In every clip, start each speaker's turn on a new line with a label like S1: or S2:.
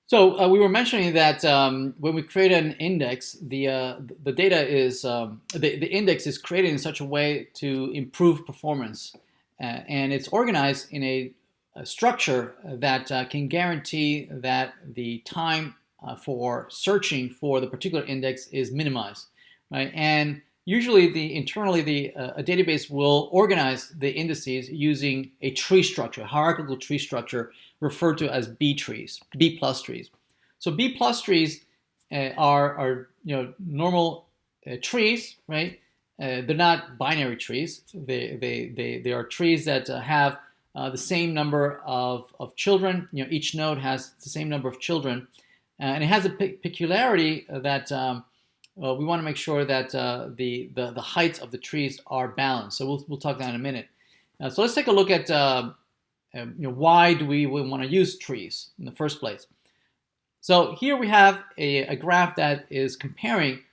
S1: So we were mentioning that when we create an index, the data is the index is created in such a way to improve performance, and it's organized in a structure that can guarantee that the time for searching for the particular index is minimized, right? And usually, internally, a database will organize the indices using a tree structure, a hierarchical tree structure referred to as B trees, B plus trees. So B plus trees are normal trees, right? They're not binary trees. They are trees that have the same number of children. Each node has the same number of children, and it has a peculiarity that we want to make sure that the heights of the trees are balanced. So we'll talk that in a minute. So let's take a look at why do we want to use trees in the first place. So here we have a graph that is comparing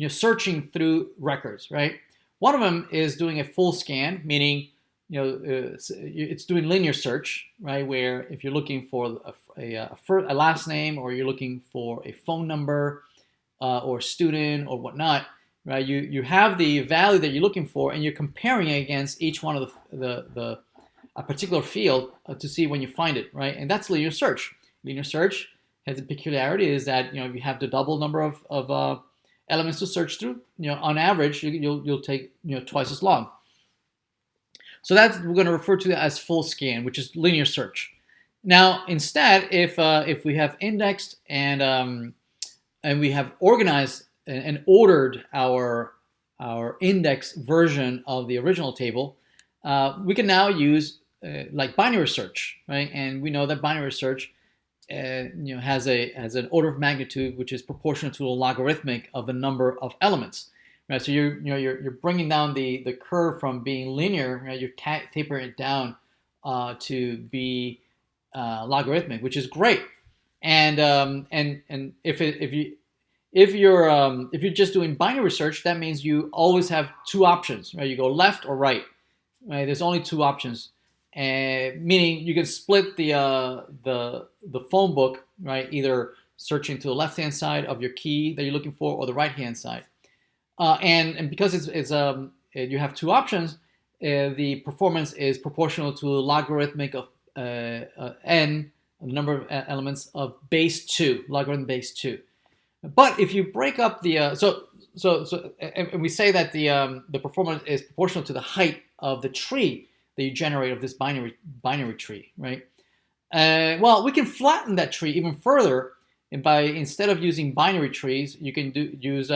S1: searching through records, right? One of them is doing a full scan, meaning it's doing linear search, right? Where if you're looking for a last name, or you're looking for a phone number or student or whatnot, right? You have the value that you're looking for, and you're comparing it against each one of a particular field to see when you find it, right? And that's linear search. Linear search has a peculiarity is that if you have the double number of elements to search through, on average you'll take twice as long. So that's we're going to refer to as full scan, which is linear search. Now instead, if we have indexed and we have organized and ordered our index version of the original table, we can now use like binary search, right? And we know that binary search has an order of magnitude which is proportional to a logarithmic of the number of elements, right? So you're bringing down the curve from being linear, right? You're tapering it down to be logarithmic, which is great. And if you're just doing binary search, that means you always have two options, right? You go left or right, right? There's only two options, meaning you can split the phone book, right? Either searching to the left-hand side of your key that you're looking for, or the right-hand side. And because you have two options, the performance is proportional to a logarithmic of n, the number of elements of base 2, logarithm base 2. But if you break up the and we say that the performance is proportional to the height of the tree that you generate of this binary tree, right? Well, we can flatten that tree even further, and instead of using binary trees, you can use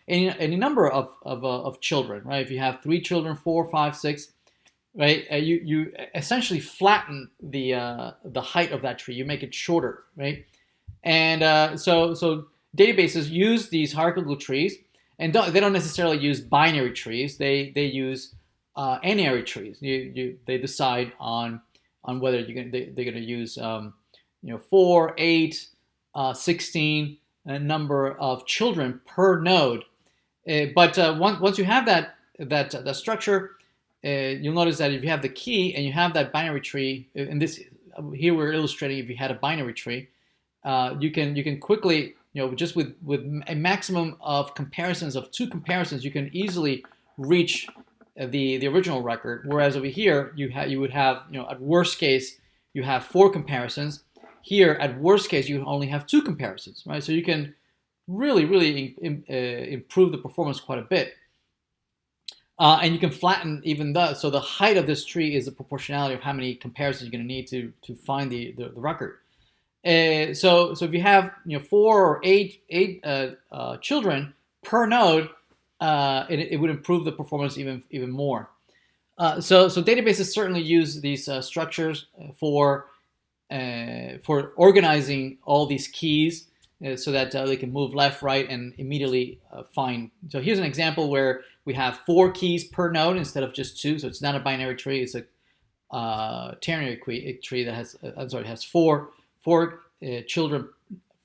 S1: any number of children, right? If you have 3 children, 4, 5, 6, right? You essentially flatten the height of that tree. You make it shorter, right? And so databases use these hierarchical trees, and they don't necessarily use binary trees. They use n-ary trees. They decide on whether they're going to use 4, 8, 16 number of children per node. But once you have that structure, you'll notice that if you have the key and you have that binary tree, and here we're illustrating if you had a binary tree, you can quickly, just with a maximum of comparisons of 2 comparisons, you can easily reach the original record. Whereas over here, you would have, at worst case, you have 4 comparisons. Here, at worst case, you only have 2 comparisons, right? So you can really improve the performance quite a bit. And you can flatten even so the height of this tree is the proportionality of how many comparisons you're going to need to find the record. So if you have 4 or 8 children per node, it would improve the performance even more. So databases certainly use these structures for organizing all these keys so that they can move left, right, and immediately find. So here's an example where we have 4 keys per node instead of just 2. So it's not a binary tree; it's a ternary tree that has 4 children,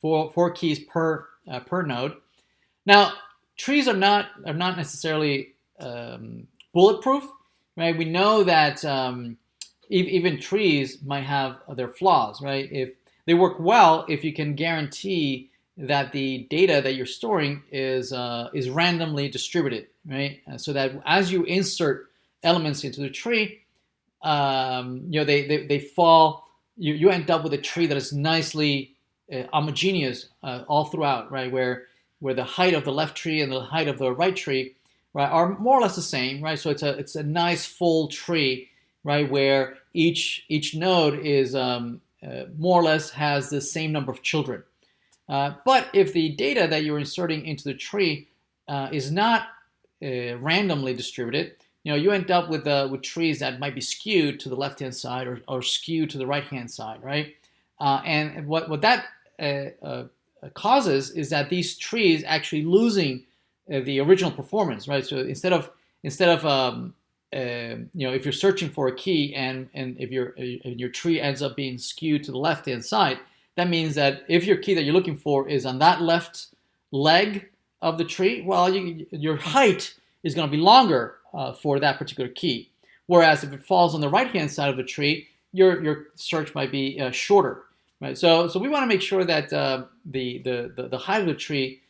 S1: 4 keys per node. Now, trees are not necessarily bulletproof, right? We know that even trees might have their flaws, right? If They work well if you can guarantee that the data that you're storing is randomly distributed, right? So that as you insert elements into the tree, they fall. You end up with a tree that is nicely homogeneous all throughout, right? Where the height of the left tree and the height of the right tree, right, are more or less the same, right? So it's a nice full tree, right, where each node is more or less has the same number of children. But if the data that you're inserting into the tree is not randomly distributed, you end up with trees that might be skewed to the left-hand side or skewed to the right-hand side, right? And what that causes is that these trees actually losing the original performance, right? So instead of if you're searching for a key and if your tree ends up being skewed to the left-hand side, that means that if your key that you're looking for is on that left leg of the tree, well, your height is going to be longer for that particular key. Whereas if it falls on the right-hand side of the tree, your search might be shorter, right? So we want to make sure that the height of the tree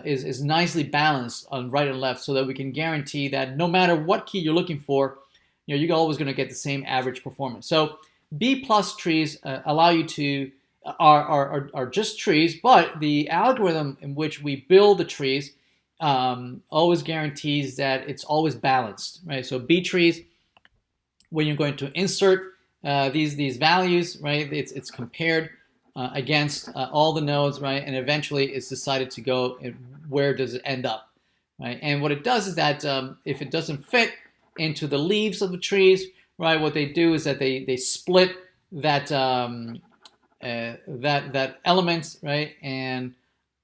S1: is nicely balanced on right and left, so that we can guarantee that no matter what key you're looking for, you're always going to get the same average performance. So B+ trees allow you to are just trees, but the algorithm in which we build the trees always guarantees that it's always balanced, right? So B trees, when you're going to insert these values, right, it's compared against all the nodes, right, and eventually it's decided to go and where does it end up, right? And what it does is that if it doesn't fit into the leaves of the trees, right, what they do is that they split that that element, right, and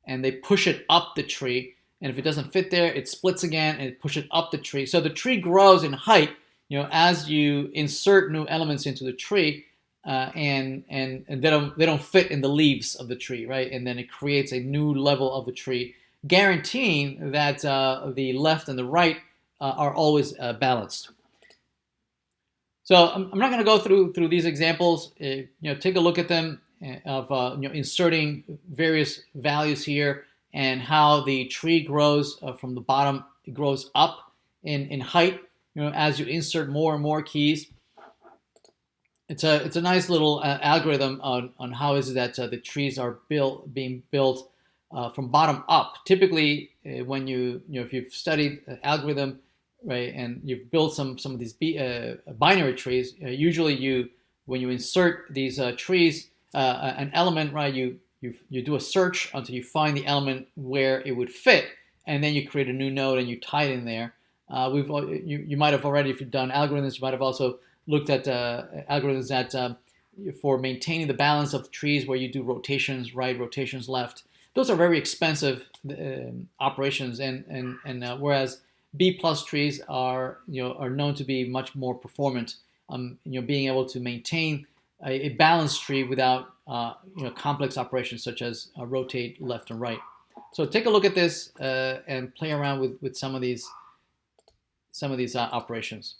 S1: they push it up the tree. And if it doesn't fit there, it splits again and it pushes it up the tree. So the tree grows in height, as you insert new elements into the tree, and they don't fit in the leaves of the tree, right? And then it creates a new level of the tree, guaranteeing that the left and the right are always balanced. So I'm not going to go through these examples. Take a look at them of inserting various values here and how the tree grows from the bottom. It grows up in height, as you insert more and more keys. It's a nice little algorithm on how is it that the trees are being built from bottom up. Typically, when if you've studied algorithm, right, and you've built some of these binary trees, usually when you insert these trees, an element, right, you do a search until you find the element where it would fit, and then you create a new node and you tie it in there. You might have already, if you've done algorithms, you might have also looked at algorithms that for maintaining the balance of the trees, where you do rotations right, rotations left. Those are very expensive operations, and whereas B+ trees are known to be much more performant. Being able to maintain a balanced tree without complex operations such as rotate left and right. So take a look at this and play around with some of these operations.